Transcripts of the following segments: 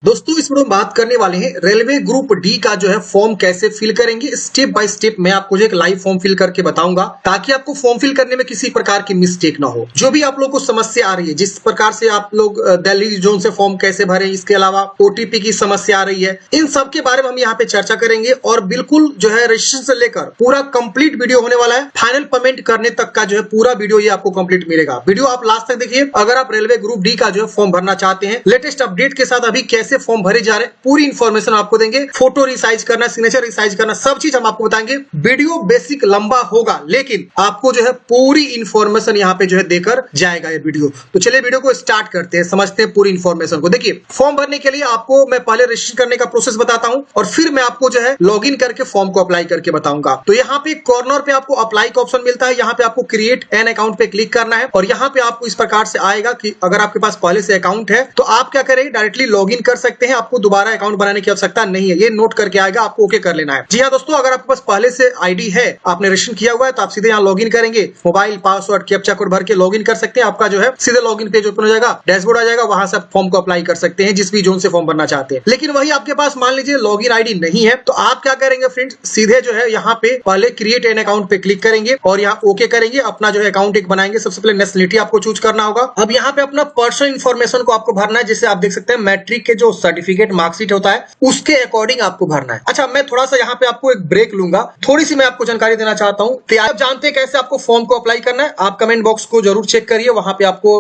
दोस्तों इस वीडियो में बात करने वाले हैं रेलवे ग्रुप डी का जो है फॉर्म कैसे फिल करेंगे। स्टेप बाय स्टेप मैं आपको जो एक लाइव फॉर्म फिल करके बताऊंगा ताकि आपको फॉर्म फिल करने में किसी प्रकार की मिस्टेक ना हो। जो भी आप लोग को समस्या आ रही है, जिस प्रकार से आप लोग दिल्ली जोन से फॉर्म कैसे भरें, इसके अलावा ओटीपी की समस्या आ रही है, इन सब के बारे में हम यहाँ पे चर्चा करेंगे। और बिल्कुल जो है रजिस्ट्रेशन से लेकर पूरा कंप्लीट वीडियो होने वाला है। फाइनल पेमेंट करने तक का जो है पूरा वीडियो ये आपको कंप्लीट मिलेगा। वीडियो आप लास्ट तक देखिए। अगर आप रेलवे ग्रुप डी का जो है फॉर्म भरना चाहते हैं, लेटेस्ट अपडेट के साथ अभी कैसे फॉर्म भरे जा रहे हैं, पूरी इंफॉर्मेशन आपको देंगे। फोटो रिसाइज करना, सिग्नेचर रिसाइज करना, सब चीज हम आपको बताएंगे। वीडियो बेसिक लंबा होगा लेकिन आपको जो है पूरी इंफॉर्मेशन यहाँ पे जो है देकर जाएगा ये वीडियो। तो चलिए वीडियो को स्टार्ट करते हैं, समझते हैं पूरी इंफॉर्मेशन को। देखिए फॉर्म भरने के लिए आपको मैं पहले रजिस्टर करने का प्रोसेस बताता हूं और फिर मैं आपको जो है लॉगिन करके फॉर्म को अप्लाई करके बताऊंगा। तो यहाँ पे कॉर्नर पे आपको अप्लाई का ऑप्शन मिलता है। यहाँ पे आपको क्रिएट एन अकाउंट पे क्लिक करना है और यहाँ पे आपको इस प्रकार से आएगा कि अगर आपके पास पहले से अकाउंट है तो आप क्या करें, डायरेक्टली लॉगिन कर सकते हैं। आपको दोबारा अकाउंट बनाने की आवश्यकता नहीं है, ये नोट करके आएगा, आपको ओके कर लेना है। जी हाँ दोस्तों, अगर आपके पास पहले से आईडी है, आपने रजिस्टर किया हुआ है, तो आप सीधे यहाँ लॉगिन करेंगे। मोबाइल पासवर्ड कैप्चा कोड भर के लॉगिन कर सकते हैं। आपका जो है सीधे लॉगिन पेज ओपन हो जाएगा, डैशबोर्ड आ जाएगा, वहां से आप फॉर्म को अप्लाई कर सकते हैं जिस भी जोन से फॉर्म भरना चाहते हैं। लेकिन वही आपके पास मान लीजिए लॉगिन आईडी नहीं है तो आप क्या करेंगे फ्रेंड्स, सीधे जो है यहाँ पे पहले क्रिएट एन अकाउंट पे क्लिक करेंगे और यहाँ ओके करेंगे। अपना जो है अकाउंट एक बनाएंगे। सबसे पहले नेशनलिटी आपको चूज करना होगा। अब यहाँ पे अपना पर्सनल इंफॉर्मेशन को आपको भरना है। जैसे आप देख सकते हैं मैट्रिक के जो सर्टिफिकेट मार्कशीट होता है उसके अकॉर्डिंग आपको भरना है। अच्छा, मैं थोड़ा सा यहाँ पे आपको एक ब्रेक लूंगा, थोड़ी सी मैं आपको जानकारी देना चाहता हूँ। तो आप जानते हैं कैसे आपको फॉर्म को अप्लाई करना है। आप कमेंट बॉक्स को जरूर चेक करिए, वहां पे आपको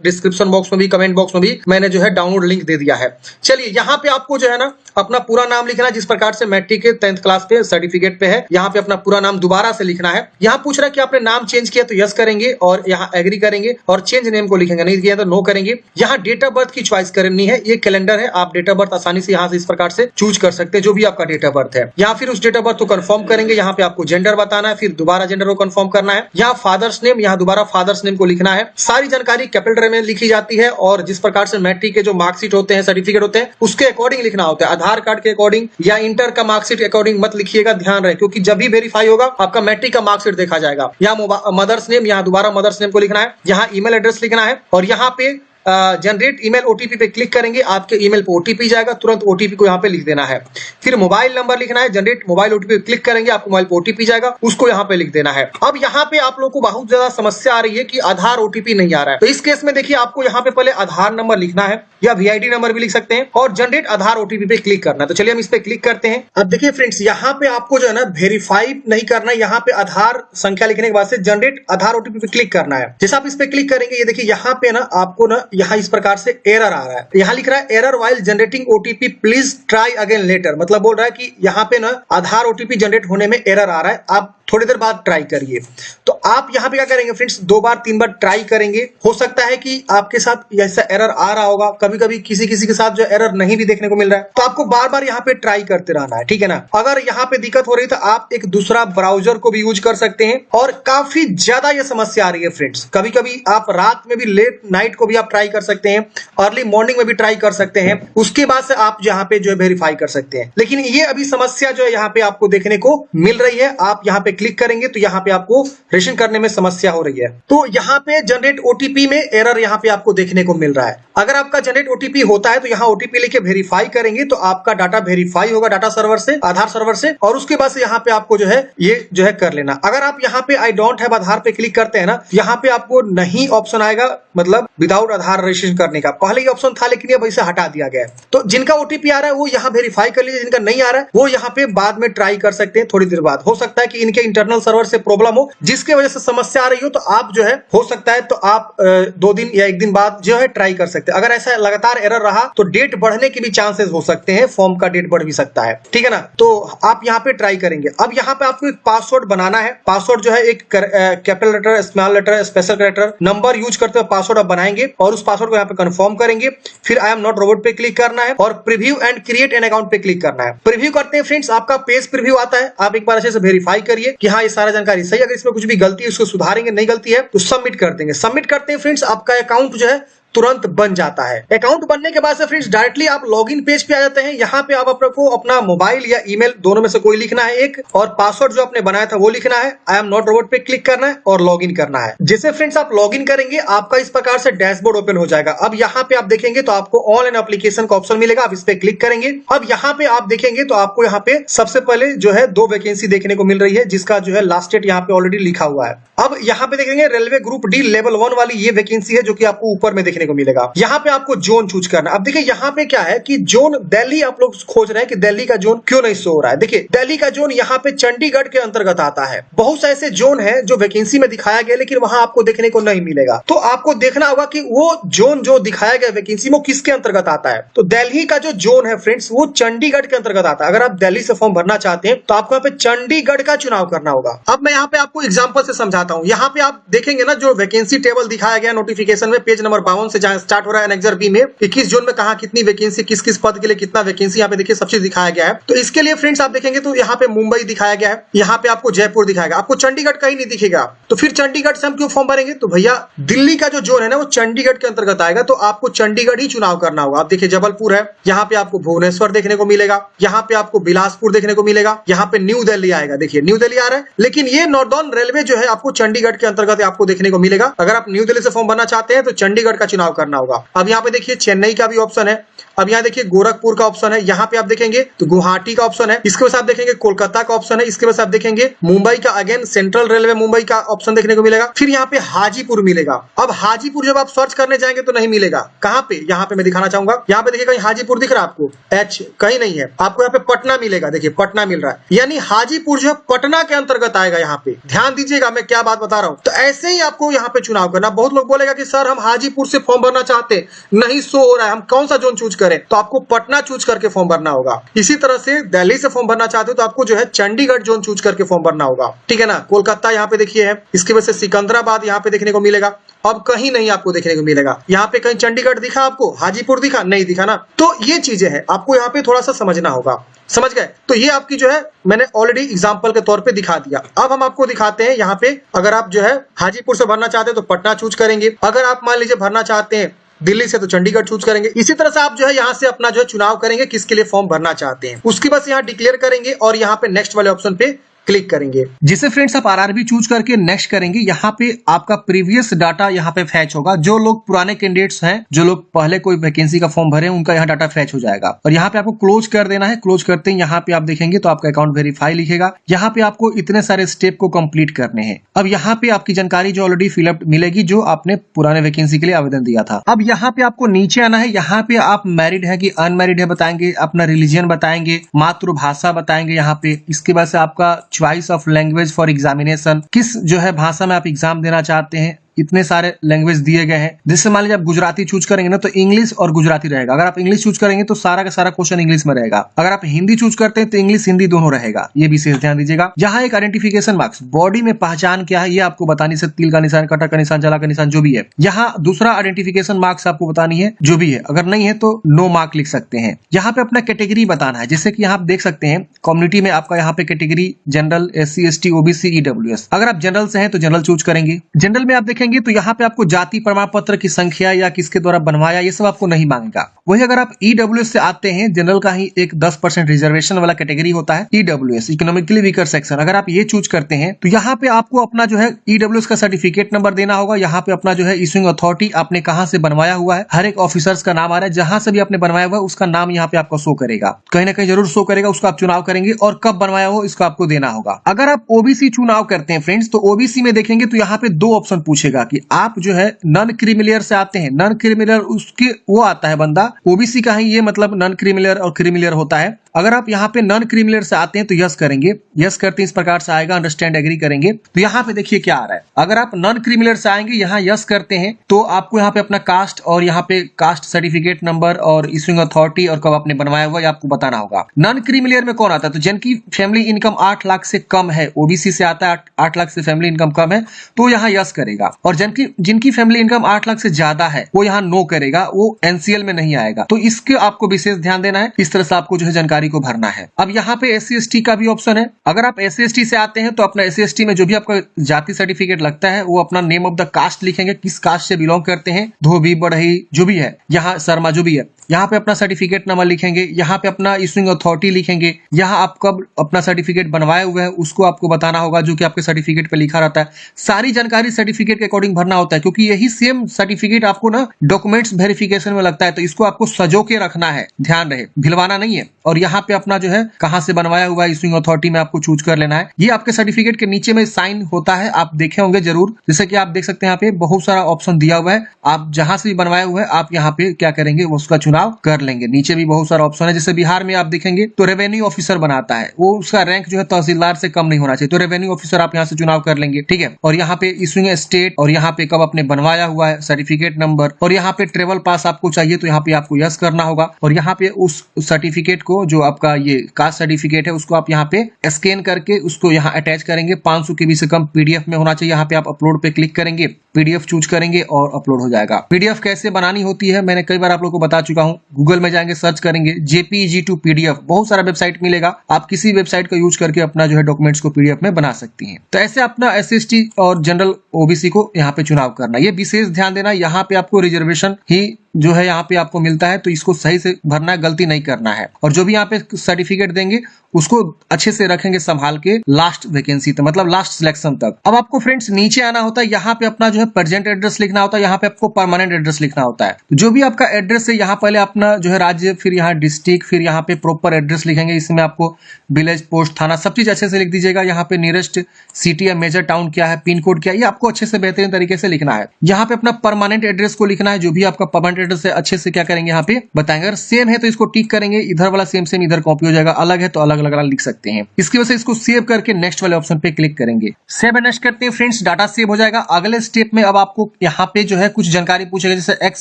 डिस्क्रिप्शन बॉक्स में भी, कमेंट बॉक्स में भी मैंने जो है डाउनलोड लिंक दे दिया है। चलिए यहाँ पे आपको जो है ना अपना पूरा नाम लिखना है, जिस प्रकार से मैट्रिक के 10th क्लास पे सर्टिफिकेट पे है। यहाँ पे अपना पूरा नाम दोबारा से लिखना है। यहाँ पूछ रहा है कि आपने नाम चेंज किया तो यस करेंगे और यहाँ एग्री करेंगे और चेंज नेम को लिखेंगे, नहीं किया तो नो करेंगे। यहाँ डेट ऑफ बर्थ की चॉइस करनी है। ये कैलेंडर है, आप डेट ऑफ बर्थ आसानी से यहाँ से इस प्रकार से चूज कर सकते हैं, जो भी आपका डेट ऑफ बर्थ है। यहाँ फिर उस डेट ऑफ बर्थ को कंफर्म करेंगे। यहाँ पे आपको जेंडर बताना है, फिर दोबारा जेंडर को कंफर्म करना है। यहाँ फादर्स नेम, यहाँ दोबारा फादर्स नेम को लिखना है। सारी जानकारी कैपिटल में लिखी जाती है और जिस प्रकार से मैट्रिक के जो मार्कशीट होते हैं, सर्टिफिकेट होते हैं, उसके अकॉर्डिंग लिखना होता है। आधार कार्ड के अकॉर्डिंग या इंटर का मार्कशीट अकॉर्डिंग मत लिखिएगा, ध्यान रहे, क्योंकि जब भी वेरीफाई होगा आपका मैट्रिक का मार्कशीट देखा जाएगा। यहाँ मदर्स नेम, यहाँ दोबारा मदर्स नेम को लिखना है। यहाँ ईमेल एड्रेस लिखना है और यहाँ पे जनरेट ईमेल ओटीपी पे क्लिक करेंगे। आपके ईमेल पे ओटीपी जाएगा, तुरंत ओटीपी को यहाँ पे लिख देना है। फिर मोबाइल नंबर लिखना है, जनरेट मोबाइल ओटीपी पे क्लिक करेंगे, आपको मोबाइल पे ओटीपी जाएगा, उसको यहाँ पे लिख देना है। अब यहाँ पे आप लोगों को बहुत ज्यादा समस्या आ रही है कि आधार ओटीपी नहीं आ रहा है। तो इस केस में देखिए आपको यहाँ पे पहले आधार नंबर लिखना है या वीआईडी नंबर भी लिख सकते हैं और जनरेट आधार ओटीपी पे क्लिक करना है। तो चलिए हम इस पे क्लिक करते हैं। अब देखिए फ्रेंड्स, यहाँ पे आपको जो है ना वेरीफाई नहीं करना है। यहाँ पे आधार संख्या लिखने के बाद से जनरेट आधार ओटीपी पे क्लिक करना है। जैसे आप इस पे क्लिक करेंगे, ये देखिए यहाँ पे ना आपको ना यहाँ इस प्रकार से एरर आ रहा है। यहाँ लिख रहा है error while generating OTP, please try again later. मतलब बोल रहा है कि यहाँ पे ना आधार ओटीपी जनरेट होने में एरर आ रहा है, आप थोड़ी देर बाद ट्राई करिए। तो आप यहाँ पे क्या करेंगे फ्रेंड्स, 2 बार 3 बार ट्राई करेंगे। हो सकता है कि आपके साथ ऐसा एरर आ रहा होगा, कभी कभी किसी के साथ जो एरर नहीं भी देखने को मिल रहा है, तो आपको बार बार यहाँ पे ट्राई करते रहना है, ठीक है ना। अगर यहाँ पे दिक्कत हो रही है तो आप एक दूसरा ब्राउजर को भी यूज कर सकते हैं। और काफी ज्यादा ये समस्या आ रही है फ्रेंड्स। कभी कभी आप रात में भी, लेट नाइट को भी आप ट्राई कर सकते हैं, अर्ली मॉर्निंग में भी ट्राई कर सकते हैं। उसके बाद से आप यहाँ पे जो है वेरीफाई कर सकते हैं। लेकिन ये अभी समस्या जो है यहाँ पे आपको देखने को मिल रही है। आप यहाँ पे क्लिक करेंगे तो यहाँ पे आपको रजिस्ट्रेशन करने में समस्या हो रही है। तो यहाँ पे जनरेट ओटीपी में एरर यहाँ पे आपको देखने को मिल रहा है। अगर आपका जनरेट ओटीपी होता है तो यहाँ ओटीपी लेके वेरीफाई करेंगे तो आपका डाटा वेरीफाई होगा डाटा सर्वर से, आधार सर्वर से, और उसके बाद से यहाँ पे आपको जो है ये जो है कर लेना। अगर आप यहाँ पे आई डोंट हैव आधार पे क्लिक करते हैं ना, यहाँ पे आपको नहीं ऑप्शन आएगा, मतलब विदाउट आधार रजिस्ट्रेशन करने का। पहले ये ऑप्शन था लेकिन ये इसे हटा दिया गया है। तो जिनका ओटीपी आ रहा है वो यहाँ वेरीफाई कर लीजिए, जिनका नहीं आ रहा है वो यहाँ पे बाद में ट्राई कर सकते हैं, थोड़ी देर बाद। हो सकता है कि इनके इंटरनल सर्वर से प्रॉब्लम हो, जिसके वजह से समस्या आ रही हो, तो आप जो है हो सकता है तो आप 2 दिन या 1 दिन बाद जो है ट्राई कर सकते हैं। अगर ऐसा लगातार एरर रहा तो डेट बढ़ने के भी चांसेस हो सकते हैं, फॉर्म का डेट बढ़ भी सकता है, ठीक है ना। तो आप यहाँ पे ट्राई करेंगे। अब यहाँ पे आपको एक पासवर्ड बनाना है। पासवर्ड जो है एक capital letter, small letter, special character, number use करते हुए पासवर्ड आप बनाएंगे और उस पासवर्ड को यहाँ पे कंफर्म करेंगे। फिर आई एम नॉट रोबोट पे क्लिक करना है और preview and create an account पे क्लिक करना है। प्रीव्यू करते हैं फ्रेंड्स, आपका पेज प्रीव्यू आता है। आप एक बार अच्छे से वेरीफाई करिए कि हाँ ये सारा जानकारी सही। अगर इसमें कुछ भी गलती है उसको सुधारेंगे, नहीं गलती है तो सबमिट कर देंगे। सबमिट करते हैं फ्रेंड्स, आपका अकाउंट जो है तुरंत बन जाता है। अकाउंट बनने के बाद से फ्रेंड्स डायरेक्टली आप लॉगिन पेज पे आ जाते हैं। यहाँ पे आप आपको अपना मोबाइल या ईमेल दोनों में से कोई लिखना है एक, और पासवर्ड जो आपने बनाया था वो लिखना है। आई एम नॉट रोबोट पे क्लिक करना है और लॉगिन करना है। जैसे फ्रेंड्स आप लॉगिन करेंगे आपका इस प्रकार से डैशबोर्ड ओपन हो जाएगा। अब यहाँ पे आप देखेंगे तो आपको ऑनलाइन एप्लीकेशन का ऑप्शन मिलेगा, आप इस पे क्लिक करेंगे। अब यहाँ पे आप देखेंगे तो आपको यहाँ पे सबसे पहले जो है 2 वैकेंसी देखने को मिल रही है, जिसका जो है लास्ट डेट यहाँ पे ऑलरेडी लिखा हुआ है। अब यहाँ पे देखेंगे रेलवे ग्रुप डी लेवल 1 वाली ये वैकेंसी है जो कि आपको ऊपर में देखने को मिलेगा। यहाँ पे आपको जोन चूज करना। अब देखिए यहाँ पे क्या है कि जोन दिल्ली आप लोग खोज रहे हैं कि दिल्ली का जोन क्यों नहीं शो हो रहा है। देखिए दिल्ली का जोन यहाँ पे चंडीगढ़ के अंतर्गत आता है। बहुत से ऐसे जोन है जो वैकेंसी में दिखाया गया लेकिन वहां आपको देखने को नहीं मिलेगा। तो आपको देखना होगा कि वो जोन जो दिखाया गया वैकेंसी में किसके अंतर्गत आता है। तो दिल्ली का जो जोन है फ्रेंड्स वो चंडीगढ़ के अंतर्गत आता है। अगर आप दिल्ली से फॉर्म भरना चाहते हैं तो आपको यहाँ पे चंडीगढ़ का चुनाव करना होगा। अब मैं यहाँ पे आपको एग्जांपल से समझाता हूँ। यहाँ पे आप देखेंगे ना जो वैकेंसी टेबल दिखाया गया नोटिफिकेशन में पेज नंबर 52 से जहां स्टार्ट हो रहा है एनेक्सर बी में 21 जोन में कहा कितनी वैकेंसी किस किस पद के लिए कितना वैकेंसी यहाँ पे देखिए सब चीज दिखाया गया है। तो इसके लिए फ्रेंड्स आप देखेंगे तो यहाँ पे मुंबई दिखाया गया है, यहाँ पे आपको जयपुर दिखाएगा, आपको चंडीगढ़ कहीं नहीं दिखेगा। तो फिर चंडीगढ़ से हम क्यों फॉर्म भरेंगे। तो भैया दिल्ली का जो जोन है ना वो चंडीगढ़ के अंतर्गत आएगा, तो आपको चंडीगढ़ ही चुनाव करना होगा। आप देखिए जबलपुर है, यहाँ पे आपको भुवनेश्वर देखने को मिलेगा, यहाँ पे आपको बिलासपुर देखने को मिलेगा, यहाँ पे न्यू दिल्ली आएगा। देखिए न्यू दिल्ली आ रहा है, लेकिन ये नॉर्दर्न रेलवे जो है आपको चंडीगढ़ के अंतर्गत आपको देखने को मिलेगा। अगर आप न्यू दिल्ली से फॉर्म भरना चाहते हैं तो चंडीगढ़ का चुनाव करना होगा। अब यहाँ पे देखिए चेन्नई का भी ऑप्शन है, अब यहाँ देखिए गोरखपुर का ऑप्शन है, यहाँ पे आप देखेंगे तो गुवाहाटी का ऑप्शन है, इसके बाद आप देखेंगे कोलकाता का ऑप्शन है, इसके बाद आप देखेंगे मुंबई का अगेन सेंट्रल रेलवे मुंबई का ऑप्शन देखने को मिलेगा। फिर यहाँ पे हाजीपुर मिलेगा। अब हाजीपुर जब आप सर्च करने जाएंगे तो नहीं मिलेगा। कहाँ पे, यहाँ पे मैं दिखाना चाहूंगा। यहाँ पे देखिए कहीं हाजीपुर दिख रहा है आपको, एच कहीं नहीं है। आपको यहाँ पे पटना मिलेगा, देखिए पटना मिल रहा है, यानी हाजीपुर जो है पटना के अंतर्गत आएगा। यहाँ पे ध्यान दीजिएगा मैं क्या बात बता रहा हूँ। तो ऐसे ही आपको यहाँ पे चुनाव करना। बहुत लोग बोलेगा कि सर हम हाजीपुर से फॉर्म भरना चाहते नहीं शो हो रहा है, हम कौन सा जोन चूज करें। तो आपको पटना चूज करके फॉर्म भरना होगा। इसी तरह से दिल्ली से फॉर्म भरना चाहते हो तो आपको जो है चंडीगढ़ जोन चूज करके फॉर्म भरना होगा, ठीक है ना। कोलकाता यहाँ पे देखिए है, इसकी वजह से सिकंदराबाद यहाँ पे देखने को मिलेगा। अब कहीं नहीं आपको देखने को मिलेगा। यहाँ पे कहीं चंडीगढ़ दिखा आपको, हाजीपुर दिखा नहीं दिखा ना। तो ये चीजें हैं आपको यहाँ पे थोड़ा सा समझना होगा, समझ गए। तो ये आपकी जो है मैंने ऑलरेडी एग्जांपल के तौर पे दिखा दिया। अब हम आपको दिखाते हैं यहाँ पे अगर आप जो है हाजीपुर से भरना चाहते हैं तो पटना चूज करेंगे, अगर आप मान लीजिए भरना चाहते हैं दिल्ली से तो चंडीगढ़ चूज करेंगे। इसी तरह से आप जो है यहाँ से अपना जो है चुनाव करेंगे किसके लिए फॉर्म भरना चाहते हैं, उसकी बस यहाँ डिक्लेयर करेंगे और यहाँ पे नेक्स्ट वाले ऑप्शन पे क्लिक करेंगे। जिसे फ्रेंड्स आप आरआरबी चूज करके नेक्स्ट करेंगे, यहाँ पे आपका प्रीवियस डाटा यहाँ पे फैच होगा। जो लोग पुराने कैंडिडेट्स हैं, जो लोग पहले कोई वैकेंसी का फॉर्म भरे, उनका यहाँ डाटा फैच हो जाएगा और यहाँ पे आपको क्लोज कर देना है। क्लोज करते ही यहाँ पे आप देखेंगे तो आपका अकाउंट वेरीफाई लिखेगा। यहाँ पे आपको इतने सारे स्टेप को कंप्लीट करने हैं। अब यहाँ पे आपकी जानकारी जो ऑलरेडी फिलअप मिलेगी जो आपने पुराने वैकेंसी के लिए आवेदन दिया था। अब यहाँ पे आपको नीचे आना है। यहाँ पे आप मैरिड है कि अनमैरिड है बताएंगे, अपना रिलीजन बताएंगे, मातृभाषा बताएंगे यहाँ पे। इसके बाद से आपका choice of language for examination, किस जो है भाषा में आप एग्जाम देना चाहते हैं। इतने सारे लैंग्वेज दिए गए हैं। जैसे मान लीजिए आप गुजराती चूज करेंगे ना तो इंग्लिश और गुजराती रहेगा। अगर आप इंग्लिश चूज करेंगे तो सारा का सारा क्वेश्चन इंग्लिश में रहेगा। अगर आप हिंदी चूज करते हैं तो इंग्लिश हिंदी दोनों रहेगा। ये विशेष ध्यान दीजिएगा। जहां एक आइडेंटिफिकेशन मार्क्स, बॉडी में पहचान क्या है ये आपको बतानी से, तिल का निशान, कटा का निशान, जला का निशान जो भी है। यहाँ दूसरा आइडेंटिफिकेशन मार्क्स आपको बतानी है जो भी है। अगर नहीं है तो नो मार्क लिख सकते हैं। यहाँ पे अपना कैटेगरी बताना है। जैसे कि यहाँ आप देख सकते हैं कम्युनिटी में आपका यहाँ पे category general, SC ST OBC EWS। अगर आप जनरल से हैं तो जनरल चूज करेंगे। जनरल में आप देखेंगे तो यहाँ पे आपको जाति प्रमाण पत्र की संख्या या किसके द्वारा बनवाया ये सब आपको नहीं मांगेगा। वही अगर आप EWS से आते हैं, जनरल का ही एक 10% रिजर्वेशन वाला कैटेगरी होता है EWS, इकोनॉमिकली वीकर सेक्शन। अगर आप ये चूज करते हैं तो यहाँ पे आपको अपना जो है EWS का सर्टिफिकेट नंबर देना होगा। यहाँ पे अपना जो है इशूइंग अथॉरिटी आपने कहाँ से बनवाया हुआ है, हर एक ऑफिसर्स का नाम आ रहा है। जहां से भी आपने बनवाया हुआ है उसका नाम यहाँ पे आपको शो करेगा, कहीं ना कहीं जरूर शो करेगा। उसका आप चुनाव करेंगे और कब बनवाया हो इसको आपको देना होगा। अगर आप OBC चुनाव करते हैं फ्रेंड्स तो OBC में देखेंगे तो यहाँ पे 2 ऑप्शन पूछेगा कि आप जो है नॉन क्रिमिलियर से आते हैं। नॉन क्रिमिलियर उसके वो आता है बंदा, OBC का ही ये मतलब नॉन क्रिमिलियर और क्रिमिलियर होता है। अगर आप यहाँ पे नॉन क्रिमिलियर से आते हैं तो यस करेंगे। यस करते इस प्रकार से आएगा, अंडरस्टैंड एग्री करेंगे। तो यहाँ पे देखिए क्या आ रहा है। अगर आप नॉन क्रिमिलियर से आएंगे, यहाँ यस करते हैं तो आपको यहाँ पे अपना कास्ट और यहाँ पे कास्ट सर्टिफिकेट नंबर और इशूइंग अथॉरिटी और कब आपने बनवाया हुआ आपको बताना होगा। नॉन क्रिमिलियर में कौन आता है तो जिनकी फैमिली इनकम 8 लाख से कम है, OBC से आता है 8 लाख से फैमिली इनकम कम है तो यहाँ यस करेगा। और जिनकी फैमिली इनकम 8 लाख से ज्यादा है वो यहाँ नो करेगा, वो NCL में नहीं आएगा। तो इसके आपको विशेष ध्यान देना है। इस तरह से आपको जो है जानकारी जानकारी को भरना है। अब यहाँ पे SC/ST का भी ऑप्शन है। अगर आप SC/ST से आते हैं तो अपना SC/ST में जो भी आपका जाति सर्टिफिकेट लगता है वो अपना नेम ऑफ द कास्ट लिखेंगे, किस कास्ट से बिलोंग करते हैं, धोबी, बढ़ई, जो भी है, यहाँ शर्मा जो भी है, यहाँ पे अपना सर्टिफिकेट नंबर लिखेंगे, यहाँ पे अपना इशूइंग अथॉरिटी लिखेंगे, यहाँ आप कब अपना सर्टिफिकेट बनवाए हुए हैं उसको आपको बताना होगा, जो कि आपके सर्टिफिकेट पे लिखा रहता है। सारी जानकारी सर्टिफिकेट के अकॉर्डिंग भरना होता है, क्योंकि यही सेम सर्टिफिकेट आपको ना डॉक्यूमेंट्स वेरिफिकेशन में लगता है, तो इसको आपको सजो के रखना है, ध्यान रहे, भिलवाना नहीं है। और यहाँ पे अपना जो है कहाँ से बनवाया हुआ है इशूइंग अथॉरिटी में आपको चूज कर लेना है। ये आपके सर्टिफिकेट के नीचे में साइन होता है, आप देखे होंगे जरूर, जैसे कि आप देख सकते हैं यहाँ पे बहुत सारा ऑप्शन दिया हुआ है, आप जहां से भी बनवाए हुए हैं आप यहाँ पे क्या करेंगे उसका चुनाव कर लेंगे। नीचे भी बहुत सारा ऑप्शन है, जैसे बिहार में आप देखेंगे तो रेवेन्यू ऑफिसर बनाता है, वो उसका रैंक जो है तहसीलदार से कम नहीं होना चाहिए, तो रेवेन्यू ऑफिसर आप यहाँ से चुनाव कर लेंगे, ठीक है। और यहाँ पे इशूइंग स्टेट, और यहाँ पे कब आपने बनवाया हुआ है, सर्टिफिकेट नंबर, और यहाँ पे ट्रेवल पास आपको चाहिए तो यहाँ पे आपको यस करना होगा। और यहाँ पे उस सर्टिफिकेट को, जो आपका ये कास्ट सर्टिफिकेट है, उसको आप यहाँ पे स्कैन करके उसको यहाँ अटैच करेंगे। 500 KB से कम PDF में होना चाहिए। यहाँ पे आप अपलोड पे क्लिक करेंगे, PDF चूज करेंगे और अपलोड हो जाएगा। PDF कैसे बनानी होती है मैंने कई बार आप लोगों को बता चुका हूँ। गूगल में जाएंगे, सर्च करेंगे JPEG to PDF, बहुत सारा वेबसाइट मिलेगा, आप किसी वेबसाइट का यूज करके अपना जो है डॉक्यूमेंट्स को PDF में बना सकती हैं। तो ऐसे अपना SC/ST और जनरल OBC को यहाँ पे चुनाव करना। ये विशेष ध्यान देना, यहाँ पे आपको रिजर्वेशन ही जो है यहाँ पे आपको मिलता है, तो इसको सही से भरना है, गलती नहीं करना है। और जो भी यहाँ पे सर्टिफिकेट देंगे उसको अच्छे से रखेंगे संभाल के, लास्ट वैकेंसी तक, मतलब लास्ट सिलेक्शन तक। अब आपको फ्रेंड्स नीचे आना होता है, यहाँ पे अपना जो है प्रेजेंट एड्रेस लिखना होता है, यहाँ पे आपको परमानेंट एड्रेस लिखना होता है। तो जो भी आपका एड्रेस है, यहाँ पहले अपना जो है राज्य, फिर यहाँ डिस्ट्रिक्ट, फिर यहाँ पे प्रॉपर एड्रेस लिखेंगे। इसमें आपको विलेज, पोस्ट, थाना सब चीज अच्छे से लिख दीजिएगा। यहाँ पे नियरेस्ट सिटी या मेजर टाउन क्या है, पिन कोड क्या है, ये आपको अच्छे से बेहतरीन तरीके से लिखना है। यहाँ पे अपना परमानेंट एड्रेस को लिखना है, जो भी आपका परमानेंट एड्रेस है अच्छे से क्या करेंगे यहाँ पे बताएंगे। अगर सेम है तो इसको टिक करेंगे, इधर वाला सेम सेम इधर कॉपी हो जाएगा, अलग है तो अलग अलग लिख सकते हैं। इसकी वजह से इसको सेव करके नेक्स्ट वाले ऑप्शन पे क्लिक करेंगे। सेव एंड नेक्स्ट करते हैं फ्रेंड्स, डाटा सेव हो जाएगा। अगले स्टेप में अब आपको यहाँ पे जो है कुछ जानकारी पूछेगा, जैसे एक्स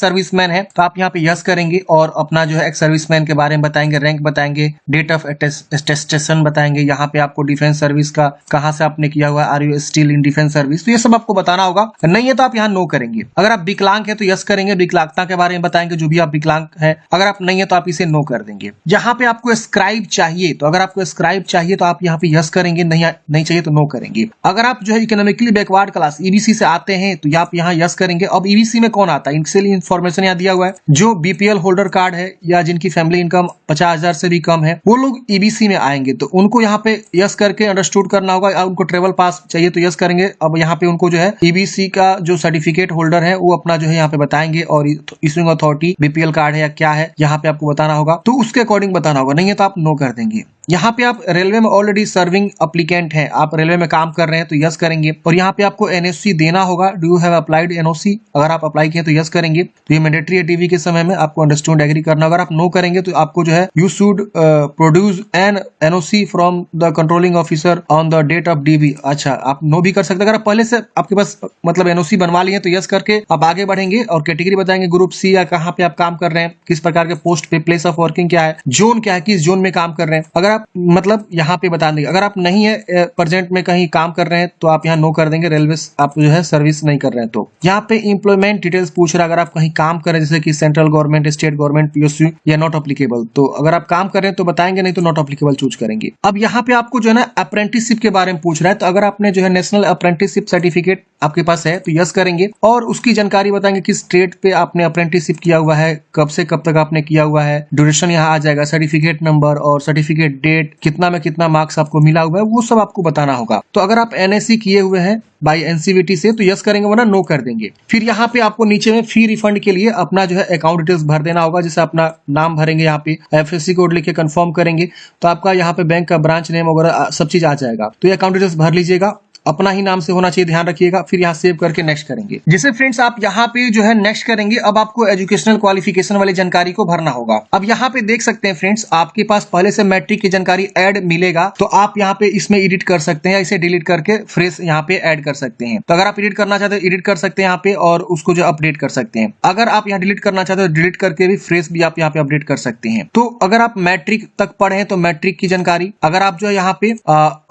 सर्विसमैन है तो आप यहाँ पे यस करेंगे और अपना जो है एक्स सर्विसमैन के बारे में बताएंगे, रैंक बताएंगे, डेट ऑफ अटेस्टेशन बताएंगे, यहाँ पे आपको डिफेंस सर्विस का कहाँ से आपने किया हुआ है, are you still in defence service, तो ये सब आपको बताना होगा। नहीं है तो आप यहाँ नो करेंगे। अगर आप विकलांग है तो यस करेंगे, विकलांगता के बारे में बताएंगे, जो भी आप विकलांग है। अगर आप नहीं है तो आप इसे नो कर देंगे। यहाँ पे आपको स्क्राइब चाहिए, तो अगर आपको स्क्राइब चाहिए तो आप यहाँ पे यस करेंगे, नहीं चाहिए तो नो करेंगे। अगर आप जो है इकोनॉमिकली बैकवर्ड क्लास EBC से आते हैं तो आप यहाँ यस करेंगे। अब EBC में कौन आता है, इनके लिए इन्फॉर्मेशन यहाँ दिया हुआ है। जो BPL होल्डर कार्ड है या जिनकी फैमिली इनकम 50,000 से भी कम है, वो लोग EBC में आएंगे, तो उनको यहाँ पे यस करके अंडरस्टूड करना होगा। उनको ट्रेवल पास चाहिए तो यस करेंगे। अब यहाँ पे उनको जो है EBC का जो सर्टिफिकेट होल्डर है वो अपना जो है यहाँ पे बताएंगे, और इशूइंग अथॉरिटी BPL कार्ड है या क्या है यहाँ पे आपको बताना होगा, तो उसके अकॉर्डिंग बताना होगा। नहीं है तो आप नो कर देंगे। यहाँ पे आप रेलवे में ऑलरेडी सर्विंग एप्लीकेंट हैं, आप रेलवे में काम कर रहे हैं तो यस करेंगे। और यहाँ पे आपको NOC देना होगा, do you have applied NOC, अगर आप अप्लाई किए तो यस करेंगे। तो ये मैंडेटरी है DV के समय में, आपको अंडरस्टूड एग्री करना। अगर आप नो करेंगे तो आपको जो है you should produce an NOC from the controlling officer on the date of DV। अच्छा, आप नो भी कर सकते हैं। अगर आप पहले से आपके पास मतलब NOC बनवा लिए तो यस करके आप आगे बढ़ेंगे और कैटेगरी बताएंगे, ग्रुप C या कहाँ पे आप काम कर रहे हैं, किस प्रकार के पोस्ट पे, प्लेस ऑफ वर्किंग क्या है, जोन क्या है, किस जोन में काम कर रहे हैं। अगर आप मतलब यहाँ पे बता देंगे। अगर आप नहीं है प्रेजेंट में कहीं काम कर रहे हैं तो आप यहाँ नो कर देंगे, रेलवे आप जो है सर्विस नहीं कर रहे हैं तो। यहाँ पे एम्प्लॉयमेंट डिटेल्स पूछ रहा है, अगर आप कहीं काम कर रहे हैं जैसे कि central government, state government, PSU, या नॉट अप्लीकेबल, तो अगर आप काम कर रहे हैं तो बताएंगे, नहीं तो नॉट अप्लीकेबल चूज करेंगे। अब यहाँ पे आपको जो है ना अप्रेंटिसशिप के बारे में पूछ रहा है, तो अगर आपने जो है नेशनल अप्रेंटिसशिप सर्टिफिकेट आपके पास है तो यस करेंगे, और उसकी जानकारी बताएंगे किस स्टेट पे आपने अप्रेंटिसशिप किया हुआ है, कब से कब तक आपने किया हुआ है, ड्यूरेशन यहाँ आ जाएगा, सर्टिफिकेट नंबर और सर्टिफिकेट डेट, कितना में कितना मार्क्स आपको मिला हुआ है, वो सब आपको बताना होगा। तो अगर आप NSE किए हुए हैं बाय NCVT से तो यस करेंगे, वरना नो कर देंगे। फिर यहाँ पे आपको नीचे में फी रिफंड के लिए अपना जो है अकाउंट डिटेल्स भर देना होगा, जैसे अपना नाम भरेंगे, यहाँ पे FSC कोड लिख के कंफर्म करेंगे तो आपका यहाँ पे बैंक का ब्रांच नेम वगैरह सब चीज आ जाएगा। तो ये अकाउंट डिटेल्स भर लीजिएगा, अपना ही नाम से होना चाहिए, ध्यान रखिएगा। फिर यहाँ सेव करके नेक्स्ट करेंगे। जैसे फ्रेंड्स आप यहाँ पे जो है नेक्स्ट करेंगे, अब आपको एजुकेशनल क्वालिफिकेशन वाली जानकारी को भरना होगा। अब यहाँ पे देख सकते हैं फ्रेंड्स, आपके पास पहले से मैट्रिक की जानकारी ऐड मिलेगा, तो आप यहाँ पे इसमें एडिट कर सकते हैं, इसे डिलीट करके फ्रेश यहाँ पे ऐड कर सकते हैं। तो अगर आप एडिट करना चाहते हैं एडिट कर सकते हैं यहाँ पे, और उसको जो अपडेट कर सकते हैं। अगर आप यहाँ डिलीट करना चाहते हो डिलीट करके भी फ्रेश भी आप यहाँ पे अपडेट कर सकते हैं। तो अगर आप मैट्रिक तक पढ़े हैं तो मैट्रिक की जानकारी, अगर आप जो है यहाँ पे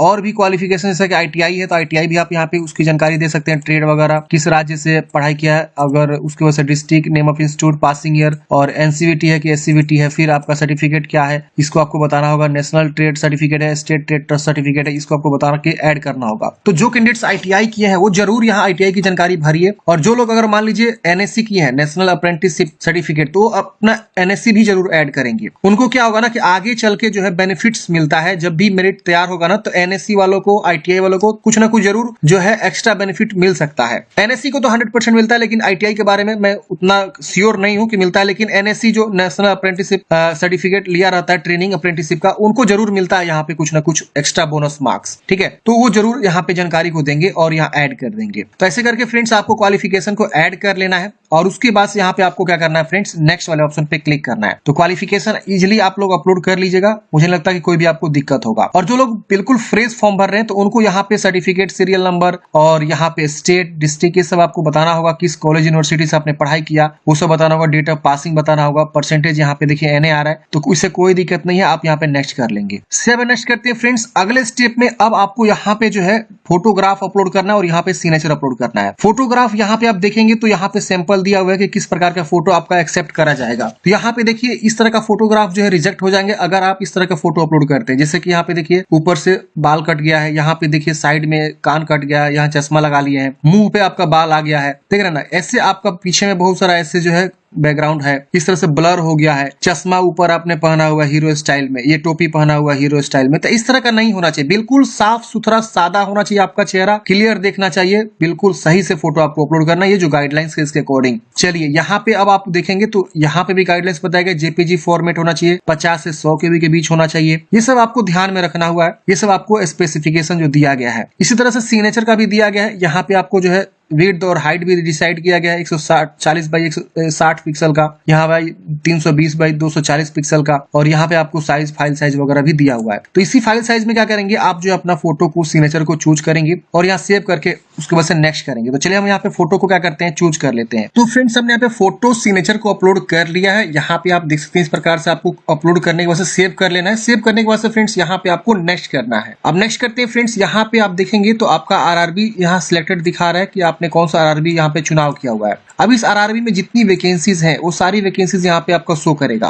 और भी क्वालिफिकेशन जैसे कि ITI है तो ITI भी आप यहाँ पे उसकी जानकारी दे सकते हैं, ट्रेड वगैरह, किस राज्य से पढ़ाई किया है, अगर उसके वजह से district, name of institute, passing year, और NCVT है कि SCVT है, फिर आपका सर्टिफिकेट क्या है इसको आपको बताना होगा, नेशनल ट्रेड सर्टिफिकेट है, स्टेट ट्रेड ट्रस्ट सर्टिफिकेट है, इसको आपको बता के ऐड करना होगा। तो जो कैंडिडेट्स ITI किए हैं वो जरूर यहाँ ITI की जानकारी भरिए, और जो लोग अगर मान लीजिए NSC किए हैं, नेशनल अप्रेंटिसशिप सर्टिफिकेट, तो अपना NSC भी जरूर ऐड करेंगे। उनको क्या होगा ना कि आगे चल के जो है बेनिफिट्स मिलता है, जब भी मेरिट तैयार होगा ना तो NSC वालों को, ITI वालों को कुछ ना कुछ जरूर जो है एक्स्ट्रा बेनिफिट मिल सकता है। NSC को तो 100% मिलता है, लेकिन ITI के बारे में मैं उतना श्योर नहीं हूं कि मिलता है, लेकिन NSC जो नेशनल अप्रेंटिसशिप सर्टिफिकेट लिया रहता है ट्रेनिंग अप्रेंटिसशिप का, उनको जरूर मिलता है यहाँ पे कुछ ना कुछ एक्स्ट्रा बोनस मार्क्स, ठीक है। तो वो जरूर यहाँ पे जानकारी को देंगे और यहाँ ऐड कर देंगे। तो ऐसे करके फ्रेंड्स आपको क्वालिफिकेशन को ऐड कर लेना है, और उसके बाद से यहाँ पे आपको क्या करना है फ्रेंड्स, नेक्स्ट वाले ऑप्शन पे क्लिक करना है। तो क्वालिफिकेशन इजिली आप लोग अपलोड कर लीजिएगा, मुझे लगता है कि कोई भी आपको दिक्कत होगा। और जो लोग बिल्कुल फ्रेश फॉर्म भर रहे हैं तो उनको यहाँ पे सर्टिफिकेट, सीरियल नंबर और यहाँ पे स्टेट, डिस्ट्रिक्ट, ये सब आपको बताना होगा, किस कॉलेज यूनिवर्सिटी से आपने पढ़ाई किया वो सब बताना होगा, डेट ऑफ पासिंग बताना होगा, परसेंटेज यहाँ पे देखिए NA आ रहा है, तो इससे कोई दिक्कत नहीं है, आप यहाँ पे नेक्स्ट कर लेंगे। सेव नेक्स्ट करते हैं फ्रेंड्स। अगले स्टेप में अब आपको यहाँ पे जो है फोटोग्राफ अपलोड करना है और यहाँ पे सिग्नेचर अपलोड करना है। फोटोग्राफ यहाँ पे आप देखेंगे तो यहाँ पे सैंपल दिया हुआ है कि किस प्रकार का फोटो आपका एक्सेप्ट करा जाएगा। तो यहाँ पे देखिए इस तरह का फोटोग्राफ जो है रिजेक्ट हो जाएंगे अगर आप इस तरह का फोटो अपलोड करते हैं। जैसे कि यहाँ पे देखिए ऊपर से बाल कट गया है, यहाँ पे देखिए साइड में कान कट गया है, यहाँ चश्मा लगा लिए हैं, मुंह पे आपका बाल आ गया है, देख रहे हैं ना, ऐसे आपका पीछे में बहुत सारा ऐसे जो है बैकग्राउंड है, इस तरह से ब्लर हो गया है, चश्मा ऊपर आपने पहना हुआ हीरो स्टाइल में, ये टोपी पहना हुआ हीरो स्टाइल में, तो इस तरह का नहीं होना चाहिए। बिल्कुल साफ सुथरा सादा होना चाहिए, आपका चेहरा क्लियर देखना चाहिए, बिल्कुल सही से फोटो आपको अपलोड करना है, ये जो गाइडलाइंस है इसके अकॉर्डिंग। चलिए यहाँ पे अब आप देखेंगे तो यहाँ पे भी गाइडलाइंस बताया गया, JPG फॉर्मेट होना चाहिए, 50 से 100 KB के बीच होना चाहिए, ये सब आपको ध्यान में रखना हुआ है, ये सब आपको स्पेसिफिकेशन जो दिया गया है। इसी तरह से सिग्नेचर का भी दिया गया है, यहाँ पे आपको जो है विड्थ और हाइट भी डिसाइड किया गया है, 140 बाई 160 पिक्सल का, यहाँ भाई 320 बाई 240 पिक्सल का, और यहाँ पे आपको साइज, फाइल साइज वगैरह भी दिया हुआ है। तो इसी फाइल साइज में क्या करेंगे आप, जो अपना फोटो को, सिग्नेचर को चूज करेंगे और यहाँ सेव करके उसके बाद से नेक्स्ट करेंगे। तो चलिए हम यहाँ पे फोटो को क्या करते हैं, चूज कर लेते हैं। तो फ्रेंड्स हमने यहाँ पे फोटो सिग्नेचर को अपलोड कर लिया है, यहाँ पे आप देख सकते हैं इस प्रकार से आपको अपलोड करने के बाद से सेव कर लेना है। सेव करने के बाद से फ्रेंड्स यहाँ पे आपको नेक्स्ट करना है। अब नेक्स्ट करते हैं फ्रेंड्स, यहाँ पे आप देखेंगे तो आपका RRB यहाँ सिलेक्टेड दिखा रहा है कि आपने कौन सा RRB यहाँ पे चुनाव किया हुआ है। अब इस RRB में जितनी वैकेंसीज हैं वो सारी वैकेंसीज यहाँ पे आपका शो करेगा।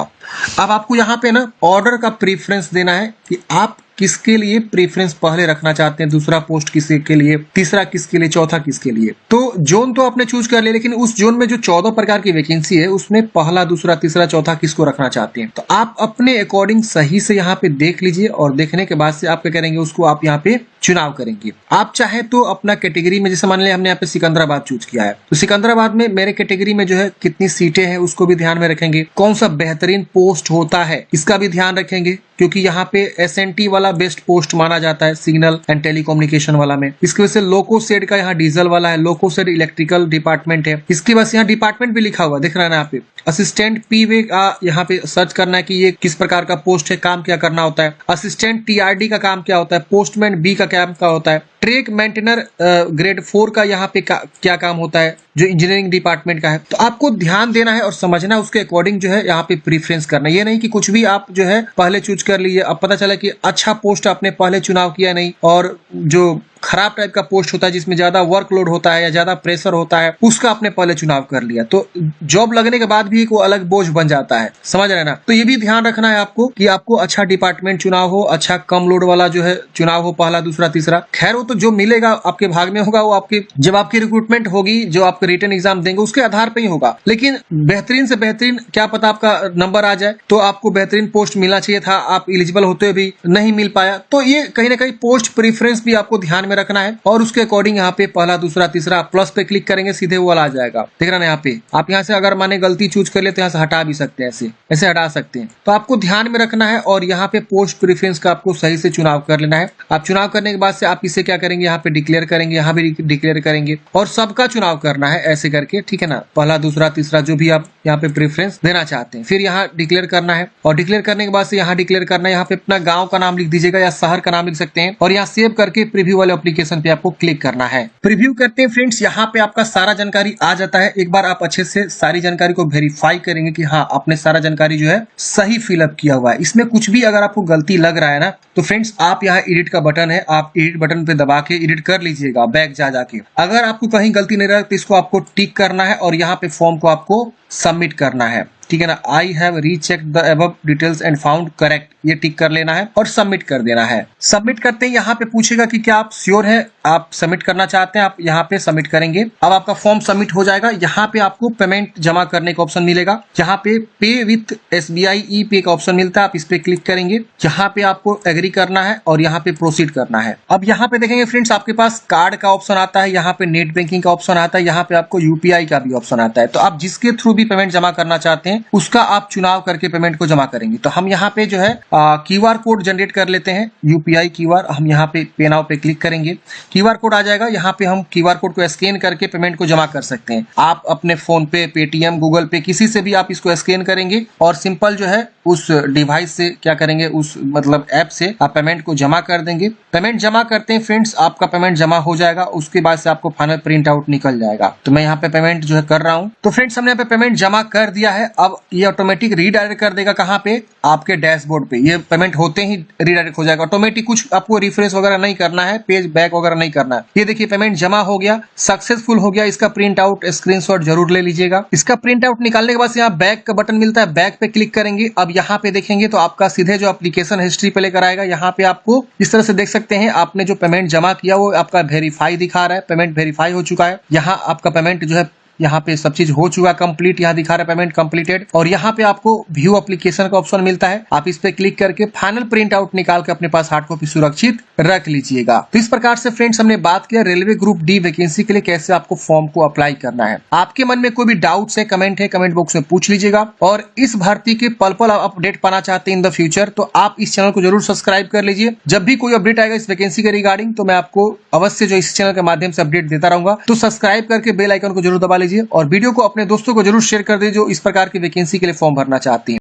अब आपको यहाँ पे ना ऑर्डर का प्रेफरेंस देना है कि आप किसके लिए प्रेफरेंस पहले रखना चाहते हैं, दूसरा पोस्ट किसके लिए, तीसरा किसके लिए, चौथा किसके लिए। तो जोन तो आपने चूज कर लिया, लेकिन उस जोन में जो 14 प्रकार की वैकेंसी है उसमें पहला, दूसरा, तीसरा, चौथा किसको रखना चाहते हैं, तो आप अपने अकॉर्डिंग सही से यहाँ पे देख लीजिए, और देखने के बाद से आप क्या करेंगे, उसको आप यहाँ पे चुनाव करेंगे। आप चाहे तो अपना कैटेगरी में, जैसे मान लिया हमने यहाँ पे सिकंदराबाद चूज किया है, तो सिकंदराबाद में मेरे कैटेगरी में जो है कितनी सीटें हैं उसको भी ध्यान में रखेंगे, कौन सा बेहतरीन पोस्ट होता है इसका भी ध्यान रखेंगे, क्योंकि यहाँ पे SNT वाला बेस्ट पोस्ट माना जाता है, सिग्नल एंड टेलीकम्युनिकेशन वाला में। इसकी वजह से लोको सेड का यहाँ डीजल वाला है, लोको सेड इलेक्ट्रिकल डिपार्टमेंट है, इसके बाद यहाँ डिपार्टमेंट भी लिखा हुआ दिख रहा है ना यहाँ पे। असिस्टेंट PV का यहाँ पे सर्च करना है कि ये किस प्रकार का पोस्ट है, काम क्या करना होता है। असिस्टेंट TRD का काम क्या होता है, पोस्टमैन B का काम क्या होता है, ट्रैक मेंटेनर ग्रेड 4 का यहाँ पे क्या काम होता है, जो इंजीनियरिंग डिपार्टमेंट का है। तो आपको ध्यान देना है और समझना, उसके अकॉर्डिंग जो है यहाँ पे प्रीफरेंस करना। ये नहीं कि कुछ भी आप जो है पहले चूज कर लीजिए, अब पता चला कि अच्छा पोस्ट आपने पहले चुनाव किया नहीं, और जो खराब टाइप का पोस्ट होता है जिसमें ज्यादा वर्कलोड होता है या ज्यादा प्रेशर होता है, उसका आपने पहले चुनाव कर लिया, तो जॉब लगने के बाद भी एक अलग बोझ बन जाता है, समझ रहे हैं ना। तो ये भी ध्यान रखना है आपको कि आपको अच्छा डिपार्टमेंट चुनाव हो, अच्छा कम लोड वाला जो है चुनाव हो, पहला, दूसरा, तीसरा। खैर वो तो जो मिलेगा आपके भाग में होगा, वो आपके जब आपकी रिक्रूटमेंट होगी, जो आपके रिटन एग्जाम देंगे उसके आधार पर ही होगा। लेकिन बेहतरीन से बेहतरीन, क्या पता आपका नंबर आ जाए, तो आपको बेहतरीन पोस्ट मिलना चाहिए था, आप एलिजिबल होते हुए भी नहीं मिल पाया, तो ये कहीं ना कहीं पोस्ट प्रेफरेंस भी आपको ध्यान में रखना है, और उसके अकॉर्डिंग यहाँ पे पहला, दूसरा, तीसरा, प्लस पे क्लिक करेंगे, सीधे वो वाला आ जाएगा, देख रहे हैं यहाँ पे। आप यहाँ से अगर माने गलती चूज कर ले तो यहाँ से हटा भी सकते हैं, ऐसे हटा सकते हैं। तो आपको ध्यान में रखना है, और यहाँ पे पोस्ट प्रेफरेंस का आपको सही से चुनाव कर लेना है। आप चुनाव करने के बाद से आप इसे क्या करेंगे, यहाँ पे डिक्लेयर करेंगे, यहाँ भी डिक्लेयर करेंगे, और सबका चुनाव करना है ऐसे करके, ठीक है ना। पहला, दूसरा, तीसरा जो भी आप यहाँ पे प्रेफरेंस देना चाहते हैं। फिर यहाँ डिक्लेयर करना है और डिक्लेयर करने के बाद से यहाँ डिक्लेयर करना है, यहाँ पे अपना गांव का नाम लिख दीजिएगा या शहर का नाम लिख सकते हैं और यहाँ सेव करके प्रीव्यू वाले एप्लीकेशन पे आपको क्लिक करना है। प्रीव्यू करते हैं फ्रेंड्स, यहाँ पे आपका सारा जानकारी आ जाता है। एक बार आप अच्छे से सारी जानकारी को वेरीफाई करेंगे कि हाँ आपने सारा जानकारी जो है सही फिलअप किया हुआ है। इसमें कुछ भी अगर आपको गलती लग रहा है ना तो फ्रेंड्स आप यहाँ एडिट का बटन है, आप एडिट बटन पे दबा के एडिट कर लीजिएगा बैक जा जाके। अगर आपको कहीं गलती नहीं रहा तो इसको आपको टिक करना है और यहाँ पे फॉर्म को आपको सबमिट करना है, ठीक है ना। I have rechecked the above details and found correct, ये टिक कर लेना है और सबमिट कर देना है। सबमिट करते ही यहाँ पे पूछेगा कि क्या आप श्योर है, आप सबमिट करना चाहते हैं, आप यहाँ पे सबमिट करेंगे। अब आपका फॉर्म सबमिट हो जाएगा। यहाँ पे आपको पेमेंट जमा करने का ऑप्शन मिलेगा, यहाँ पे पे विथ SBI ई-पे का ऑप्शन मिलता है, आप इस पे क्लिक करेंगे। यहाँ पे आपको एग्री करना है और यहाँ पे प्रोसीड करना है। अब यहाँ पे देखेंगे फ्रेंड्स आपके पास कार्ड का ऑप्शन आता है, यहाँ पे नेट बैंकिंग का ऑप्शन आता है, यहाँ पे आपको UPI का भी ऑप्शन आता है। तो आप जिसके थ्रू भी पेमेंट जमा करना चाहते हैं उसका आप चुनाव करके पेमेंट को जमा करेंगे। तो हम यहाँ पे जो है QR कोड जनरेट कर लेते हैं, UPI QR। हम यहाँ पे पे नाउ पे क्लिक करेंगे, QR कोड आ जाएगा। यहाँ पे हम QR कोड को स्कैन करके पेमेंट को जमा कर सकते हैं। आप अपने फोन पे, पेटीएम, गूगल पे किसी से भी आप इसको स्कैन करेंगे और सिंपल जो है उस डिवाइस से क्या करेंगे, उस मतलब ऐप से आप पेमेंट को जमा कर देंगे। पेमेंट जमा करते हैं फ्रेंड्स, आपका पेमेंट जमा हो जाएगा, उसके बाद से आपको फाइनल प्रिंट आउट निकल जाएगा। तो मैं यहाँ पे पेमेंट जो है कर रहा हूँ। तो फ्रेंड्स हमने यहाँ पे पेमेंट जमा कर दिया है। अब ये ऑटोमेटिक रीडायरेक्ट कर देगा कहाँ पे, आपके डैशबोर्ड पे। ये पेमेंट होते ही रीडायरेक्ट हो जाएगा ऑटोमेटिक, कुछ आपको रिफ्रेश वगैरह नहीं करना है, पेज बैक वगैरह नहीं करना है। ये देखिए पेमेंट जमा हो गया, सक्सेसफुल हो गया। इसका प्रिंट आउट स्क्रीनशॉट जरूर ले लीजिएगा। इसका प्रिंट आउट निकालने के बाद यहाँ बैक का बटन मिलता है, बैक पे क्लिक करेंगे। अब यहाँ पे देखेंगे तो आपका सीधे जो एप्लीकेशन हिस्ट्री पे लेकर आएगा। यहाँ पे आपको इस तरह से देख सकते हैं आपने जो पेमेंट जमा किया वो आपका वेरीफाई दिखा रहा है, पेमेंट वेरीफाई हो चुका है। यहाँ आपका पेमेंट जो है यहाँ पे सब चीज हो चुका, कंप्लीट यहाँ दिखा रहा है पेमेंट कंप्लीटेड। और यहाँ पे आपको व्यू एप्लीकेशन का ऑप्शन मिलता है, आप इस पे क्लिक करके फाइनल प्रिंट आउट निकाल के अपने पास हार्ड कॉपी सुरक्षित रख लीजिएगा। तो इस प्रकार से फ्रेंड्स हमने बात किया रेलवे ग्रुप डी वैकेंसी के लिए कैसे आपको फॉर्म को अप्लाई करना है। आपके मन में कोई भी डाउट्स है, कमेंट बॉक्स में पूछ लीजिएगा। और इस भर्ती के पल पल अपडेट पाना चाहते हैं इन द फ्यूचर तो आप इस चैनल को जरूर सब्सक्राइब कर लीजिए। जब भी कोई अपडेट आएगा इस वैकेंसी के रिगार्डिंग तो मैं आपको अवश्य जो इस चैनल के माध्यम से अपडेट देता रहूंगा। तो सब्सक्राइब करके बेल आइकन को जरूर दबा लीजिए और वीडियो को अपने दोस्तों को जरूर शेयर कर दीजिए जो इस प्रकार की वैकेंसी के लिए फॉर्म भरना चाहती हैं।